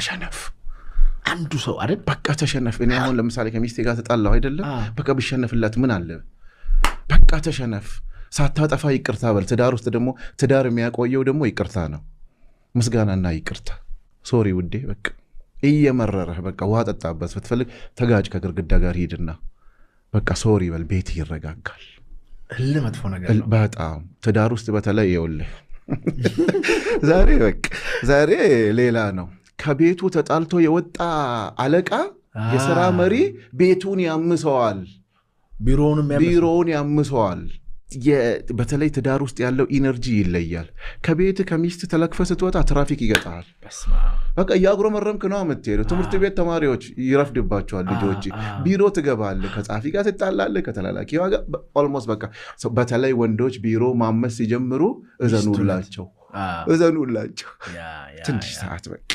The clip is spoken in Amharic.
ተሸነፍ አንዱ ሰው አይደል በቃ ተሸነፍ እኔ አሁን ለምሳሌ ከሚስቴ ጋር ተጣላው አይደለም በቃ ብሸነፍላት ምን አለ በቃ ተሸነፍ ሳታጠፋ ይቅርታ በል ትዳር ውስጥ ደግሞ ትዳር የሚያቆየው ደግሞ ይቅርታ ነው ምስጋናና ይቅርታ ሶሪ ውዴ በቃ እየመረረህ በቃ ውሃ ጠጣበት ብትፈልግ ተጋጭ ከግርግዳ ጋር ሄድና በቃ ሶሪ በል ቤት ይረጋጋል ለመጥፎ ነገር ነው በጣም ትዳር ውስጥ በተለይ ይኸውልህ ዛሬ ሌላ ነው ከቤቱ ተጣልቶ የወጣ አለቃ የሥራ መሪ ቤቱን ያምሰዋል ቢሮውን ያምሰዋል በተለይ ትዳር ውስጥ ያለው ኢነርጂ ይለያል ከቤት ከሚስት ተለክፈ ስትወጣ ትራፊክ ይገጣል በቃ ያጉረመረምክ ነው የምትሄደው ትምህርት ቤት ተማሪዎች ይረፍድባቸዋል ልጆች ቢሮ ትገባለህ ከጻፊ ጋር ትጣላለህ ከተላላኪ ጋር ኦልሞስት በቃ በተለይ ወንዶች ቢሮ ማመስ ሲጀምሩ እዘኑላቸው ትንሽ ሰዓት በቃ